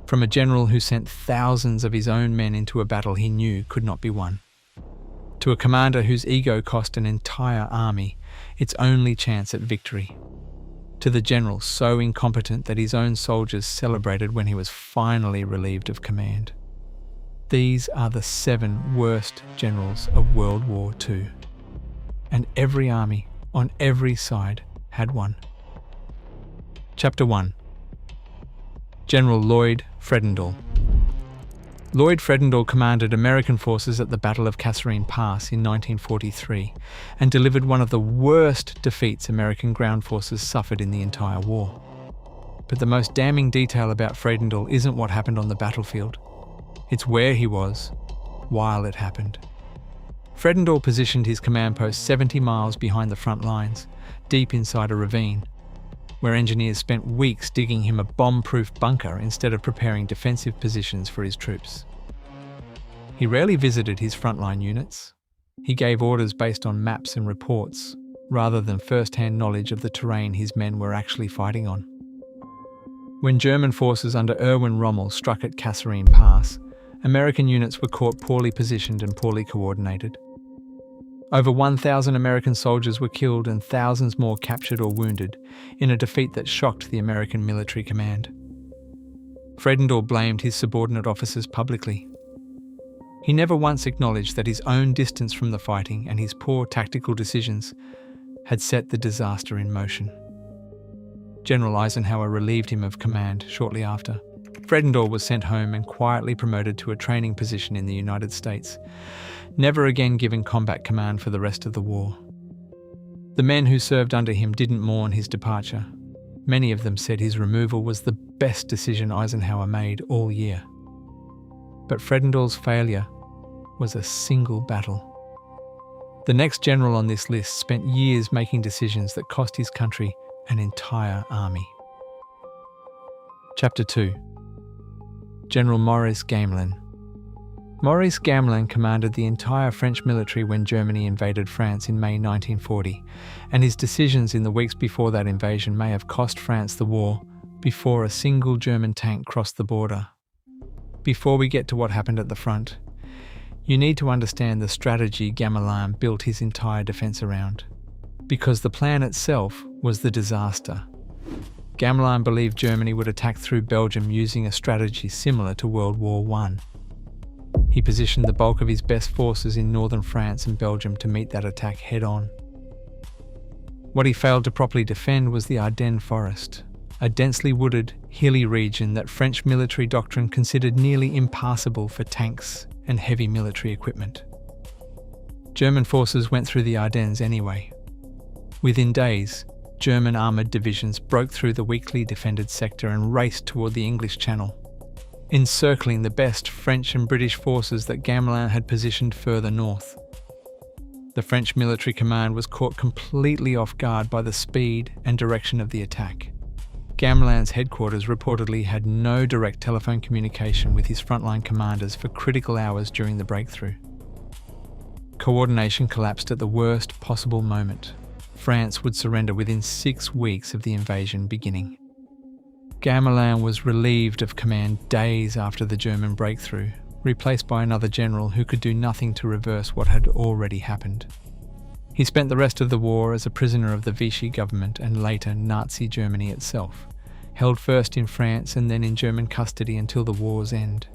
from a general who sent thousands of his own men into a battle he knew could not be won, to a commander whose ego cost an entire army its only chance at victory, to the general so incompetent that his own soldiers celebrated when he was finally relieved of command. These are the 7 worst generals of World War II. And every army, on every side, had one. Chapter 1. General Lloyd Fredendall. Lloyd Fredendall commanded American forces at the Battle of Kasserine Pass in 1943 and delivered one of the worst defeats American ground forces suffered in the entire war. But the most damning detail about Fredendall isn't what happened on the battlefield. It's where he was while it happened. Fredendall positioned his command post 70 miles behind the front lines, deep inside a ravine, where engineers spent weeks digging him a bomb-proof bunker instead of preparing defensive positions for his troops. He rarely visited his frontline units. He gave orders based on maps and reports, rather than first-hand knowledge of the terrain his men were actually fighting on. When German forces under Erwin Rommel struck at Kasserine Pass, American units were caught poorly positioned and poorly coordinated. Over 1,000 American soldiers were killed and thousands more captured or wounded in a defeat that shocked the American military command. Fredendall blamed his subordinate officers publicly. He never once acknowledged that his own distance from the fighting and his poor tactical decisions had set the disaster in motion. General Eisenhower relieved him of command shortly after. Fredendall was sent home and quietly promoted to a training position in the United States, never again given combat command for the rest of the war. The men who served under him didn't mourn his departure. Many of them said his removal was the best decision Eisenhower made all year. But Fredendall's failure was a single battle. The next general on this list spent years making decisions that cost his country an entire army. Chapter 2. General Maurice Gamelin. Maurice Gamelin commanded the entire French military when Germany invaded France in May 1940, and his decisions in the weeks before that invasion may have cost France the war before a single German tank crossed the border. Before we get to what happened at the front, you need to understand the strategy Gamelin built his entire defence around, because the plan itself was the disaster. Gamelin believed Germany would attack through Belgium using a strategy similar to World War I. He positioned the bulk of his best forces in northern France and Belgium to meet that attack head-on. What he failed to properly defend was the Ardennes forest, a densely wooded, hilly region that French military doctrine considered nearly impassable for tanks and heavy military equipment. German forces went through the Ardennes anyway. Within days, German armoured divisions broke through the weakly defended sector and raced toward the English Channel, encircling the best French and British forces that Gamelin had positioned further north. The French military command was caught completely off guard by the speed and direction of the attack. Gamelin's headquarters reportedly had no direct telephone communication with his frontline commanders for critical hours during the breakthrough. Coordination collapsed at the worst possible moment. France would surrender within 6 weeks of the invasion beginning. Gamelin was relieved of command days after the German breakthrough, replaced by another general who could do nothing to reverse what had already happened. He spent the rest of the war as a prisoner of the Vichy government and later Nazi Germany itself, held first in France and then in German custody until the war's end.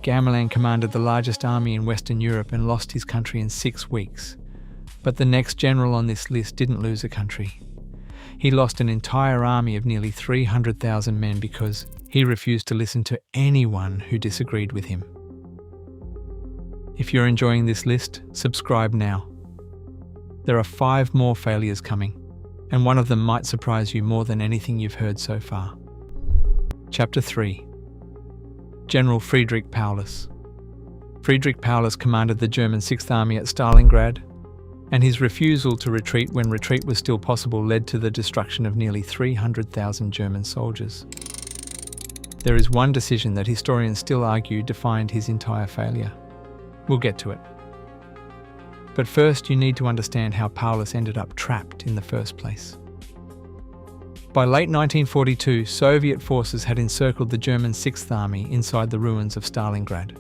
Gamelin commanded the largest army in Western Europe and lost his country in 6 weeks. But the next general on this list didn't lose a country. He lost an entire army of nearly 300,000 men because he refused to listen to anyone who disagreed with him. If you're enjoying this list, subscribe now. There are 5 more failures coming, and one of them might surprise you more than anything you've heard so far. Chapter 3. General Friedrich Paulus. Friedrich Paulus commanded the German 6th Army at Stalingrad, and his refusal to retreat when retreat was still possible led to the destruction of nearly 300,000 German soldiers. There is one decision that historians still argue defined his entire failure. We'll get to it. But first you need to understand how Paulus ended up trapped in the first place. By late 1942, Soviet forces had encircled the German Sixth Army inside the ruins of Stalingrad.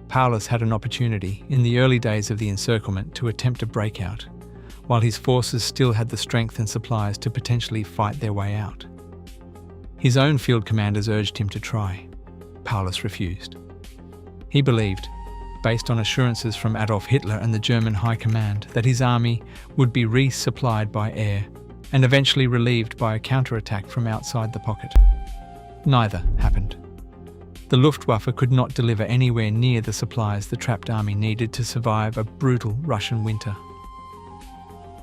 Paulus had an opportunity, in the early days of the encirclement, to attempt a breakout, while his forces still had the strength and supplies to potentially fight their way out. His own field commanders urged him to try. Paulus refused. He believed, based on assurances from Adolf Hitler and the German High Command, that his army would be resupplied by air and eventually relieved by a counterattack from outside the pocket. Neither happened. The Luftwaffe could not deliver anywhere near the supplies the trapped army needed to survive a brutal Russian winter.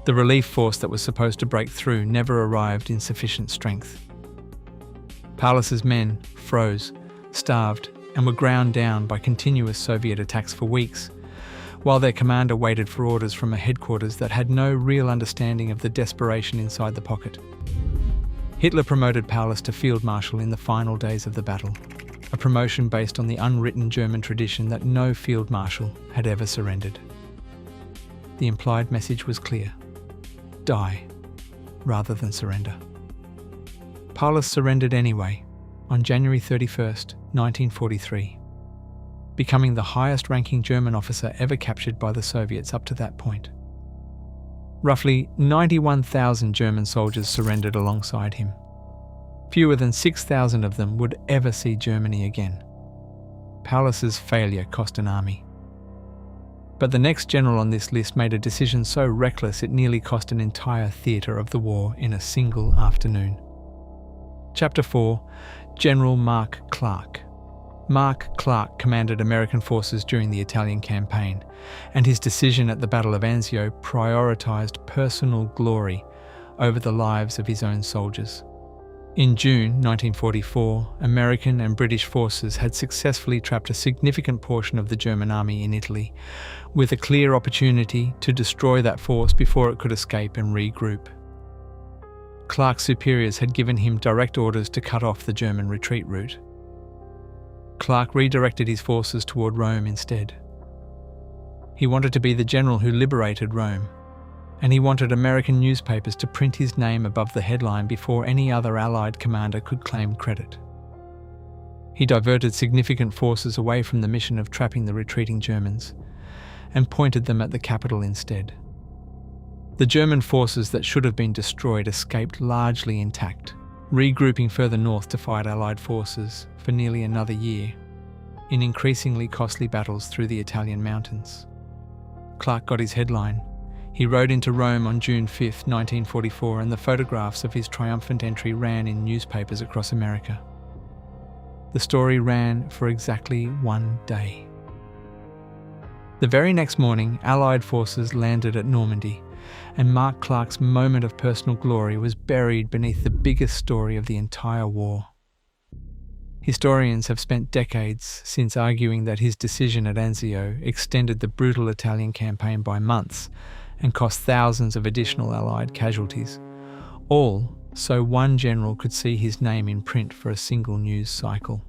The relief force that was supposed to break through never arrived in sufficient strength. Paulus's men froze, starved, and were ground down by continuous Soviet attacks for weeks, while their commander waited for orders from a headquarters that had no real understanding of the desperation inside the pocket. Hitler promoted Paulus to Field Marshal in the final days of the battle, a promotion based on the unwritten German tradition that no Field Marshal had ever surrendered. The implied message was clear: die, rather than surrender. Paulus surrendered anyway, on January 31st, 1943, becoming the highest-ranking German officer ever captured by the Soviets up to that point. Roughly 91,000 German soldiers surrendered alongside him. Fewer than 6,000 of them would ever see Germany again. Paulus's failure cost an army. But the next general on this list made a decision so reckless it nearly cost an entire theatre of the war in a single afternoon. Chapter 4. General Mark Clark. Mark Clark commanded American forces during the Italian campaign, and his decision at the Battle of Anzio prioritised personal glory over the lives of his own soldiers. In June 1944, American and British forces had successfully trapped a significant portion of the German army in Italy, with a clear opportunity to destroy that force before it could escape and regroup. Clark's superiors had given him direct orders to cut off the German retreat route. Clark redirected his forces toward Rome instead. He wanted to be the general who liberated Rome, and he wanted American newspapers to print his name above the headline before any other Allied commander could claim credit. He diverted significant forces away from the mission of trapping the retreating Germans and pointed them at the capital instead. The German forces that should have been destroyed escaped largely intact, regrouping further north to fight Allied forces for nearly another year, in increasingly costly battles through the Italian mountains. Clark got his headline. He rode into Rome on June 5, 1944, and the photographs of his triumphant entry ran in newspapers across America. The story ran for exactly 1 day. The very next morning, Allied forces landed at Normandy, and Mark Clark's moment of personal glory was buried beneath the biggest story of the entire war. Historians have spent decades since arguing that his decision at Anzio extended the brutal Italian campaign by months and cost thousands of additional Allied casualties, all so one general could see his name in print for a single news cycle.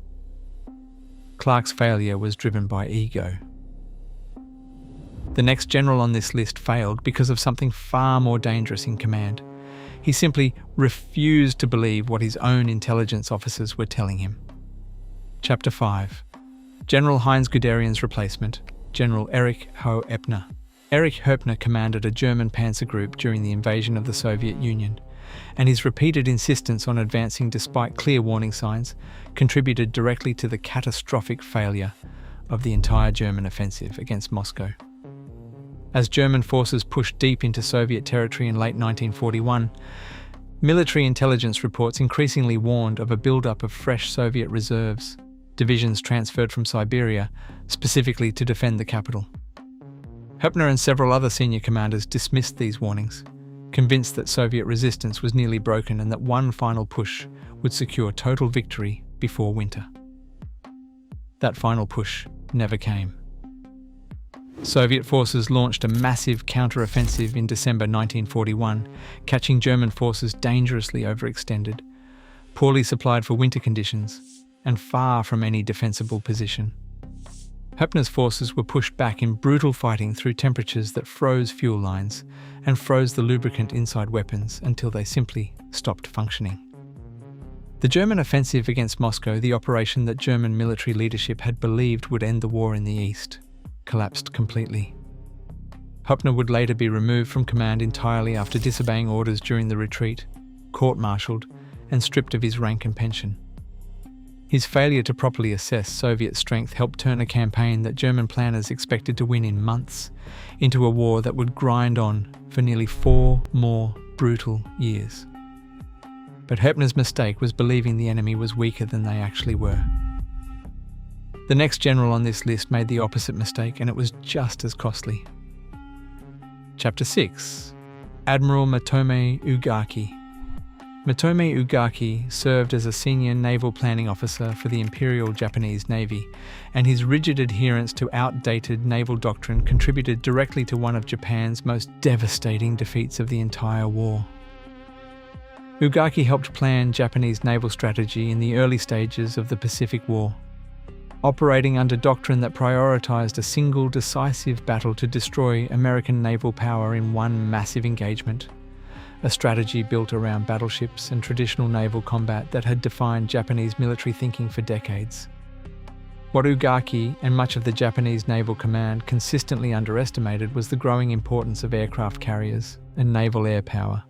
Clark's failure was driven by ego. The next general on this list failed because of something far more dangerous in command. He simply refused to believe what his own intelligence officers were telling him. Chapter 5. General Heinz Guderian's replacement, General Erich Hoepner. Erich Hoepner commanded a German panzer group during the invasion of the Soviet Union, and his repeated insistence on advancing despite clear warning signs contributed directly to the catastrophic failure of the entire German offensive against Moscow. As German forces pushed deep into Soviet territory in late 1941, military intelligence reports increasingly warned of a build-up of fresh Soviet reserves, divisions transferred from Siberia, specifically to defend the capital. Hoepner and several other senior commanders dismissed these warnings, convinced that Soviet resistance was nearly broken and that one final push would secure total victory before winter. That final push never came. Soviet forces launched a massive counter-offensive in December 1941, catching German forces dangerously overextended, poorly supplied for winter conditions, and far from any defensible position. Hoepner's forces were pushed back in brutal fighting through temperatures that froze fuel lines and froze the lubricant inside weapons until they simply stopped functioning. The German offensive against Moscow, the operation that German military leadership had believed would end the war in the east, collapsed completely. Hoepner would later be removed from command entirely after disobeying orders during the retreat, court-martialed, and stripped of his rank and pension. His failure to properly assess Soviet strength helped turn a campaign that German planners expected to win in months into a war that would grind on for nearly 4 more brutal years. But Hoepner's mistake was believing the enemy was weaker than they actually were. The next general on this list made the opposite mistake, and it was just as costly. Chapter 6. Admiral Matome Ugaki. Matome Ugaki served as a senior naval planning officer for the Imperial Japanese Navy, and his rigid adherence to outdated naval doctrine contributed directly to one of Japan's most devastating defeats of the entire war. Ugaki helped plan Japanese naval strategy in the early stages of the Pacific War, operating under doctrine that prioritized a single decisive battle to destroy American naval power in one massive engagement, a strategy built around battleships and traditional naval combat that had defined Japanese military thinking for decades. What Ugaki and much of the Japanese Naval Command consistently underestimated was the growing importance of aircraft carriers and naval air power,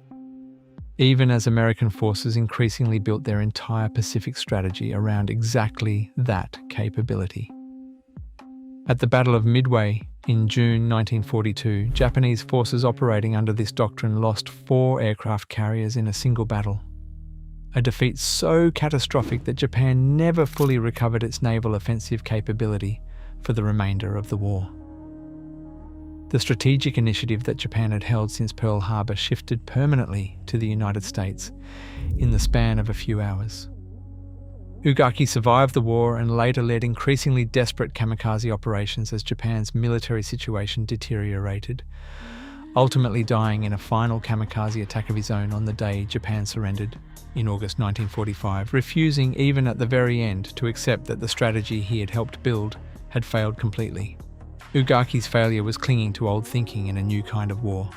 even as American forces increasingly built their entire Pacific strategy around exactly that capability. At the Battle of Midway in June 1942, Japanese forces operating under this doctrine lost 4 aircraft carriers in a single battle, a defeat so catastrophic that Japan never fully recovered its naval offensive capability for the remainder of the war. The strategic initiative that Japan had held since Pearl Harbor shifted permanently to the United States in the span of a few hours. Ugaki survived the war and later led increasingly desperate kamikaze operations as Japan's military situation deteriorated, ultimately dying in a final kamikaze attack of his own on the day Japan surrendered in August 1945, refusing even at the very end to accept that the strategy he had helped build had failed completely. Ugaki's failure was clinging to old thinking in a new kind of war.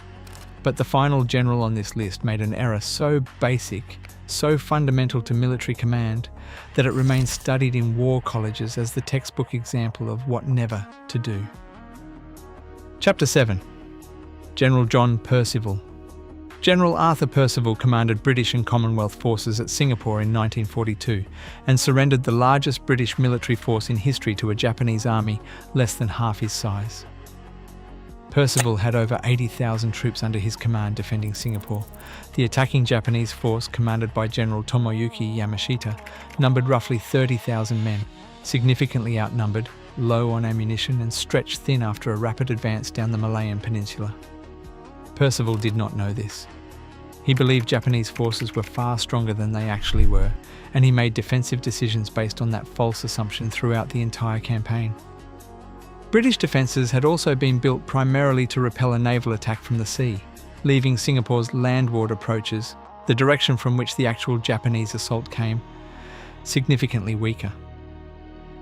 But the final general on this list made an error so basic, so fundamental to military command, that it remains studied in war colleges as the textbook example of what never to do. Chapter 7. General John Percival. General Arthur Percival commanded British and Commonwealth forces at Singapore in 1942 and surrendered the largest British military force in history to a Japanese army less than half his size. Percival had over 80,000 troops under his command defending Singapore. The attacking Japanese force, commanded by General Tomoyuki Yamashita, numbered roughly 30,000 men, significantly outnumbered, low on ammunition and stretched thin after a rapid advance down the Malayan Peninsula. Percival did not know this. He believed Japanese forces were far stronger than they actually were, and he made defensive decisions based on that false assumption throughout the entire campaign. British defences had also been built primarily to repel a naval attack from the sea, leaving Singapore's landward approaches, the direction from which the actual Japanese assault came, significantly weaker.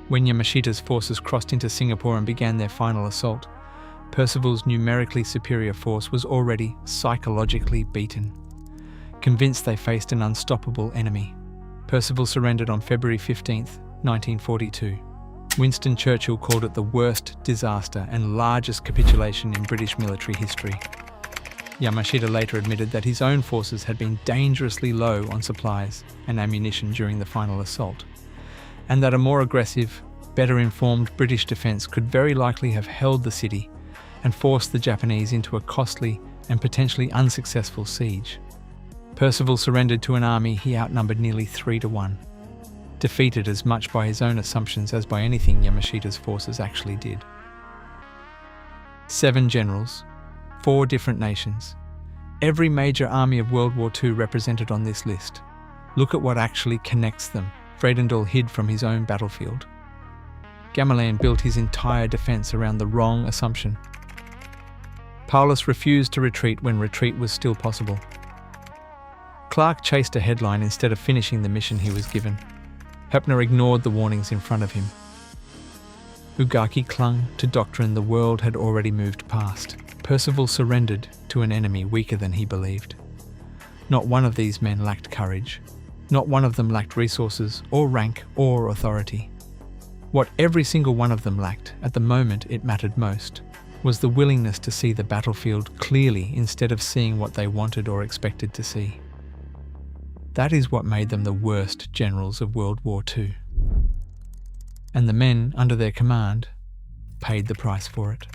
When Yamashita's forces crossed into Singapore and began their final assault, Percival's numerically superior force was already psychologically beaten. Convinced they faced an unstoppable enemy, Percival surrendered on February 15, 1942. Winston Churchill called it the worst disaster and largest capitulation in British military history. Yamashita later admitted that his own forces had been dangerously low on supplies and ammunition during the final assault, and that a more aggressive, better informed British defence could very likely have held the city and forced the Japanese into a costly and potentially unsuccessful siege. Percival surrendered to an army he outnumbered nearly 3-1, defeated as much by his own assumptions as by anything Yamashita's forces actually did. 7 generals, 4 different nations, every major army of World War II represented on this list. Look at what actually connects them. Fredendall hid from his own battlefield. Gamelin built his entire defence around the wrong assumption. Paulus refused to retreat when retreat was still possible. Clark chased a headline instead of finishing the mission he was given. Hoepner ignored the warnings in front of him. Ugaki clung to doctrine the world had already moved past. Percival surrendered to an enemy weaker than he believed. Not one of these men lacked courage. Not one of them lacked resources, or rank, or authority. What every single one of them lacked, at the moment it mattered most, was the willingness to see the battlefield clearly instead of seeing what they wanted or expected to see. That is what made them the worst generals of World War II. And the men under their command paid the price for it.